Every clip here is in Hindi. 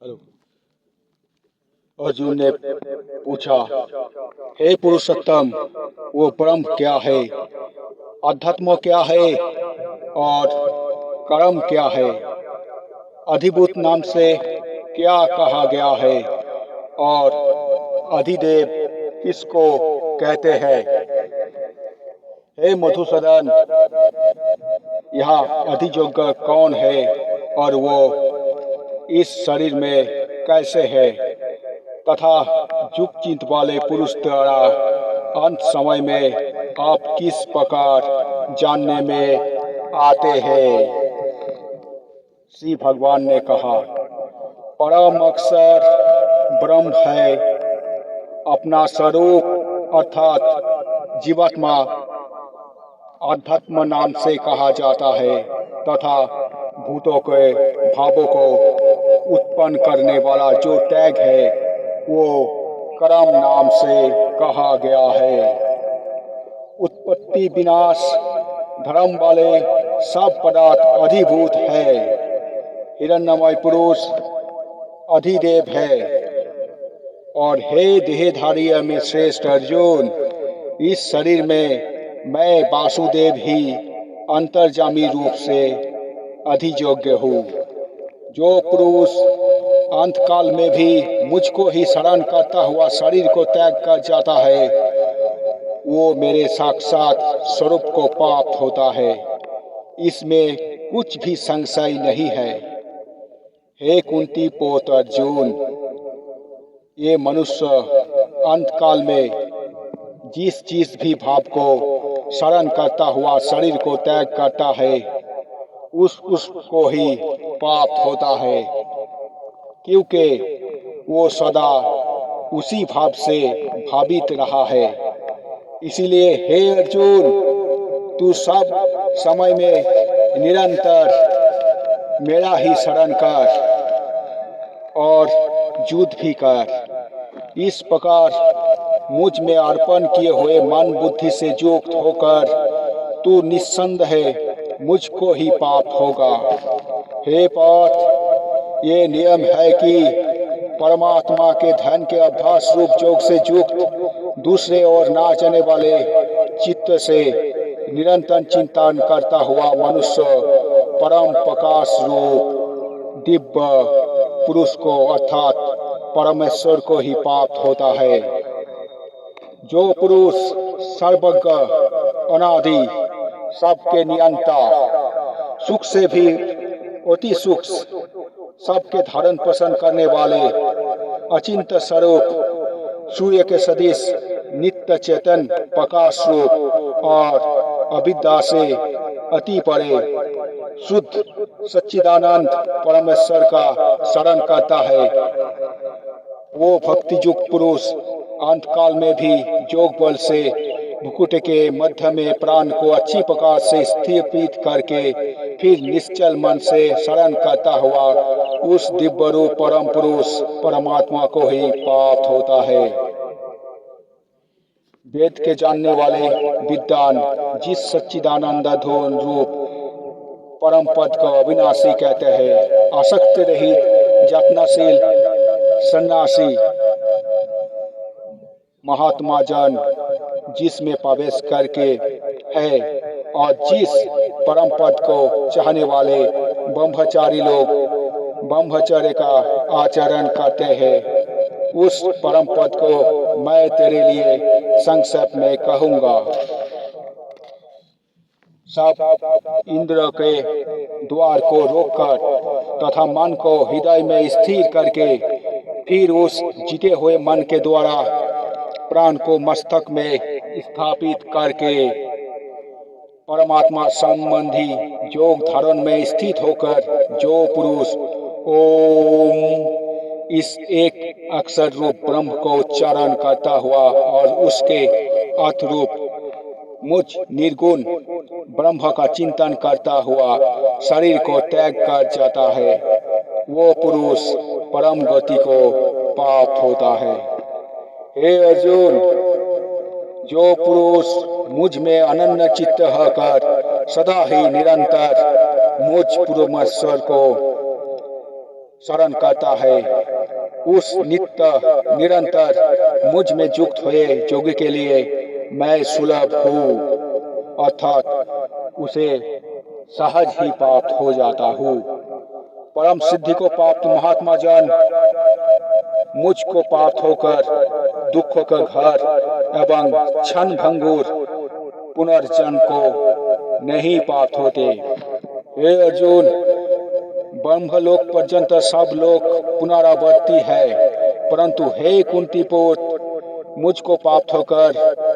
हेलो। अर्जुन ने पूछा, हे पुरुषोत्तम, वो ब्रह्म क्या है, अध्यात्म क्या है और कर्म क्या है, अधिभूत नाम से क्या कहा गया है और अधिदेव किसको कहते हैं। हे मधुसूदन, यह अधियोग्य कौन है और वो इस शरीर में कैसे है तथा युग चिंत वाले पुरुष द्वारा अंत समय में आप किस प्रकार जानने में आते हैं। श्री भगवान ने कहा, परम अक्षर ब्रह्म है, अपना स्वरूप अर्थात जीवात्मा अध्यात्म नाम से कहा जाता है तथा भूतों के भावों को उत्पन्न करने वाला जो त्याग है वो कर्म नाम से कहा गया है। उत्पत्ति विनाश धर्म वाले सब पदार्थ अधिभूत है। हिरण्यमय पुरुष अधिदेव है। और हे देहधारी में श्रेष्ठ अर्जुन, इस शरीर में मैं वासुदेव ही अंतर्जामी रूप से अधियोग्य हूँ। जो पुरुष अंतकाल में भी मुझको ही शरण करता हुआ शरीर को त्याग कर जाता है वो मेरे साक्षात स्वरूप को प्राप्त होता है, इसमें कुछ भी संशय नहीं है। हे कुंती पोत अर्जुन, ये मनुष्य अंतकाल में जिस चीज भी भाव को शरण करता हुआ शरीर को त्याग करता है उसको ही प्राप्त होता है, क्योंकि वो सदा उसी भाव से भावित रहा है। इसीलिए हे अर्जुन, तू सब समय में निरंतर मेरा ही शरण कर और युद्ध भी कर। इस प्रकार मुझ में अर्पण किए हुए मन बुद्धि से युक्त होकर तू निस्संदेह मुझको ही प्राप्त होगा। हे पार्थ, ये नियम है कि परमात्मा के ध्यान के अभ्यास रूप योग से युक्त दूसरे और ना जाने वाले चित्त से निरंतर चिंतन करता हुआ मनुष्य परम प्रकाश रूप दिव्य पुरुष को अर्थात परमेश्वर को ही प्राप्त होता है। जो पुरुष सर्वज्ञ अनादि सबके नियंता, सुख से भी अति सूक्ष्म, सबके धारण पोषण करने वाले अचिंत्य स्वरूप सूर्य के सदृश नित्य चेतन प्रकाश रूप और अविद्या से अति परे शुद्ध सच्चिदानंद परमेश्वर का शरण करता है, वो भक्ति युक्त पुरुष अंतकाल में भी योग बल से मुकुट के मध्य में प्राण को अच्छी प्रकार से स्थापित करके फिर निश्चल मन से शरण करता हुआ उस दिव्य रूप परम पुरुष परमात्मा को ही प्राप्त होता है। वेद के जानने वाले विद्वान जिस सच्चिदानंद धून रूप परम पद को अविनाशी कहते हैं, आसक्त रहित यत्नशील सन्यासी महात्मा जन जिसमें प्रवेश करके है और जिस परम पद को चाहने वाले ब्रह्मचारी लोग ब्रह्मचर्य का आचरण करते हैं, उस परम पद को मैं तेरे लिए संक्षेप में कहूँगा। सब इंद्र के द्वार को रोककर तथा मन को हृदय में स्थिर करके फिर उस जीते हुए मन के द्वारा प्राण को मस्तक में स्थापित करके परमात्मा संबंधी योग धारण में स्थित होकर जो पुरुष ओम इस एक अक्षर रूप ब्रह्म को उच्चारण करता हुआ और उसके अर्थ रूप मुझ निर्गुण ब्रह्म का चिंतन करता हुआ शरीर को त्याग कर जाता है, वो पुरुष परम गति को प्राप्त होता है। हे अर्जुन, जो पुरुष मुझ में अनन्य चित्त होकर सदा ही निरंतर मुझ परमेश्वर को शरण करता है, उस नित्य निरंतर मुझ में युक्त हुए योगी के लिए मैं सुलभ हूँ, अर्थात उसे सहज ही प्राप्त हो जाता हूँ। परम सिद्धि को प्राप्त महात्मा जन मुझको प्राप्त होकर दुखों का घर एवं क्षण भंगुर पुनर्जन्म को नहीं प्राप्त होते। हे अर्जुन, ब्रह्मलोक पर्यंत सब लोग पुनरावर्ती है, परंतु हे कुंती पुत्र, मुझको प्राप्त होकर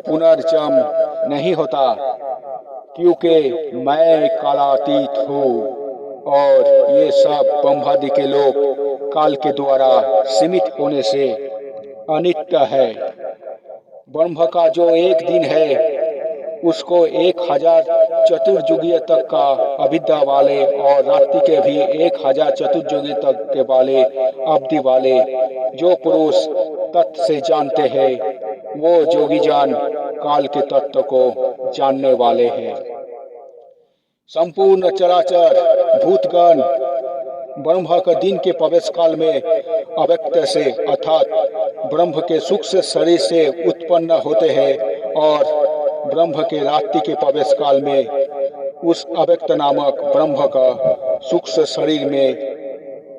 पुनर्जन्म नहीं होता, क्योंकि मैं कालातीत हूँ और ये सब ब्रह्मादि के लोग काल के द्वारा सीमित होने से अनित्य है। ब्रह्म का जो एक दिन है उसको 1000 चतुर्युगीय तक का अविद्या वाले और रात्रि के भी 1000 चतुर्युगीय तक के वाले अवधि वाले जो पुरुष तत्व से जानते हैं, वो जोगी जान काल के तत्व को जानने वाले हैं। संपूर्ण चराचर भूतगण ब्रह्म का दिन के प्रवेश काल में अव्यक्त से अर्थात ब्रह्म के सूक्ष्म शरीर से उत्पन्न होते हैं और ब्रह्म के रात्रि के प्रवेश काल में उस अव्यक्त नामक ब्रह्म का सूक्ष्म शरीर में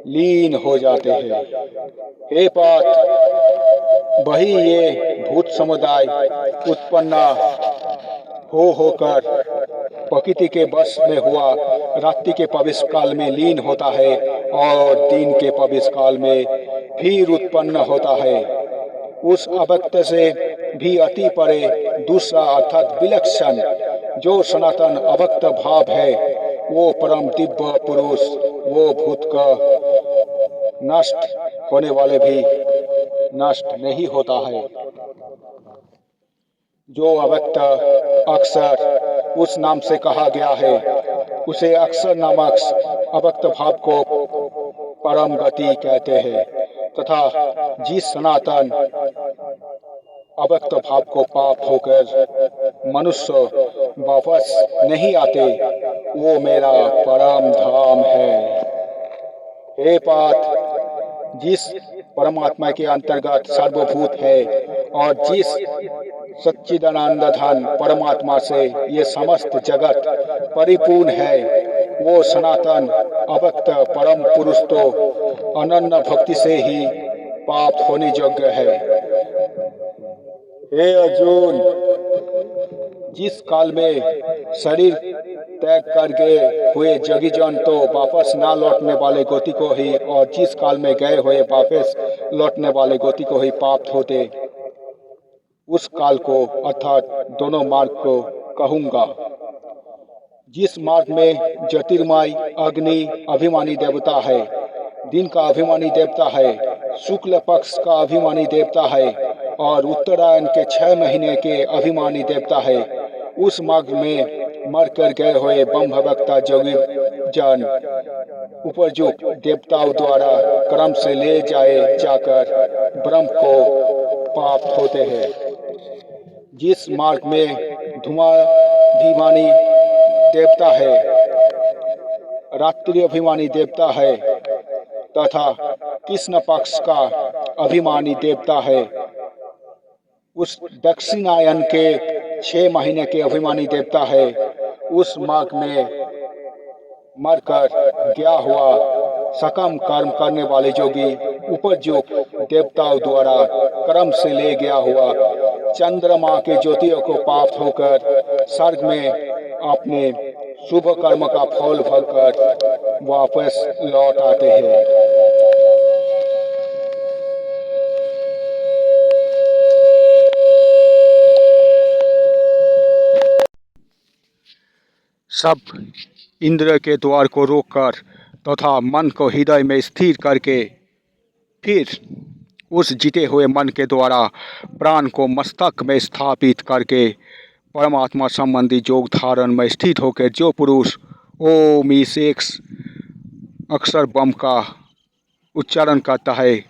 लीन हो जाते हैं। हे पार्थ, वही ये भूत समुदाय उत्पन्न होकर प्रकृति के वश में हुआ रात्रि के प्रवेश काल में लीन होता है और दिन के प्रवेश काल में फिर उत्पन्न होता है। उस अव्यक्त से भी अति परे दूसरा अर्थात विलक्षण जो सनातन अव्यक्त भाव है, वो परम दिव्य पुरुष, वो भूत का नष्ट होने वाले भी नष्ट नहीं होता है। जो अव्यक्त अक्षर उस नाम से कहा गया है, उसे अक्षर नामक अव्यक्त भाव को परम गति कहते हैं तथा जिस सनातन अव्यक्त भाव को प्राप्त होकर मनुष्य वापस नहीं आते, वो मेरा परम धाम है। हे पार्थ, जिस परमात्मा के अंतर्गत सर्वभूत है और जिस सच्चिदानंद धन परमात्मा से ये समस्त जगत परिपूर्ण है, वो सनातन अव्यक्त परम पुरुष तो अनन्य भक्ति से ही प्राप्त होने योग्य है। हे अर्जुन, जिस काल में शरीर त्याग कर गए हुए योगी जन तो वापस ना लौटने वाले गति को ही और जिस काल में गए हुए वापस लौटने वाले गति को ही प्राप्त होते, उस काल को अर्थात दोनों मार्ग को कहूँगा। जिस मार्ग में ज्योतिर्मय अग्नि अभिमानी देवता है, दिन का अभिमानी देवता है, शुक्ल पक्ष का अभिमानी देवता है और उत्तरायण के 6 महीने के अभिमानी देवता है, उस मार्ग में मर कर गए हुए ब्रह्मवक्ता योगी जन उपयुक्त देवताओं द्वारा क्रम से ले जाकर ब्रह्म को प्राप्त होते हैं। जिस मार्ग में धूमाभिमानी देवता है, रात्रि अभिमानी देवता है तथा कृष्ण पक्ष का अभिमानी देवता है, उस दक्षिणायन के 6 महीने के अभिमानी देवता है, उस मार्ग में मरकर गया हुआ सकम कर्म करने वाले योगी उपयुक्त देवताओं द्वारा क्रम से ले गया हुआ चंद्रमा के ज्योतियों को प्राप्त होकर स्वर्ग में अपने शुभ कर्म का फल भरकर वापस लौट आते हैं। सब इंद्र के द्वार को रोककर तथा मन को हृदय में स्थिर करके फिर उस जीते हुए मन के द्वारा प्राण को मस्तक में स्थापित करके परमात्मा संबंधी योग धारण में स्थित होकर जो पुरुष ओम इस एक अक्षर ब्रह्म का उच्चारण करता है,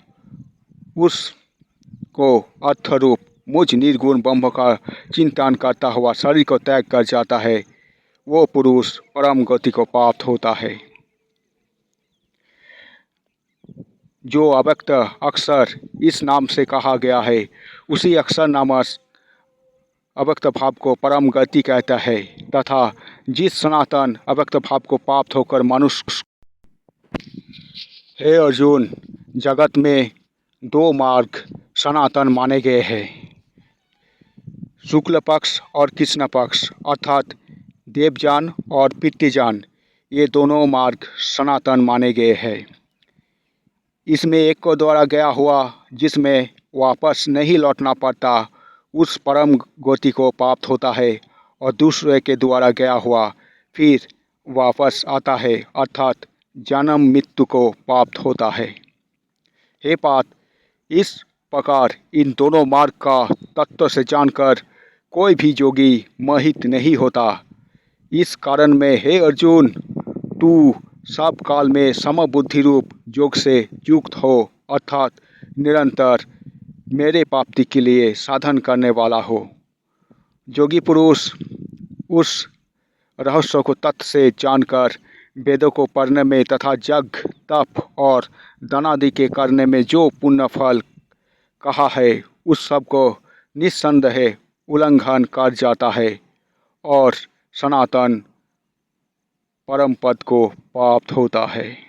उसको अर्थरूप मुझ निर्गुण ब्रह्म का चिंतन करता हुआ शरीर को त्याग कर जाता है, वो पुरुष परम गति को प्राप्त होता है। जो अव्यक्त अक्षर इस नाम से कहा गया है, उसी अक्षर नामक अव्यक्त भाव को परम गति कहता है तथा जिस सनातन अव्यक्त भाव को प्राप्त होकर मनुष्य। हे अर्जुन, जगत में दो मार्ग सनातन माने गए हैं, शुक्ल पक्ष और कृष्ण पक्ष, अर्थात देवयान और पितृयान। ये दोनों मार्ग सनातन माने गए हैं। इसमें एक को द्वारा गया हुआ जिसमें वापस नहीं लौटना पड़ता, उस परम गति को प्राप्त होता है, और दूसरे के द्वारा गया हुआ फिर वापस आता है, अर्थात जन्म मृत्यु को प्राप्त होता है। हे पार्थ, इस प्रकार इन दोनों मार्ग का तत्व से जानकर कोई भी योगी मोहित नहीं होता। इस कारण में हे अर्जुन, तू सब काल में समबुद्धि रूप योग से युक्त हो, अर्थात निरंतर मेरे प्राप्ति के लिए साधन करने वाला हो। योगी पुरुष उस रहस्य को तत्व से जानकर वेदों को पढ़ने में तथा यज्ञ, तप और दान आदि के करने में जो पुण्य फल कहा है, उस सब को निस्संदेह उल्लंघन कर जाता है और सनातन परम पद को प्राप्त होता है।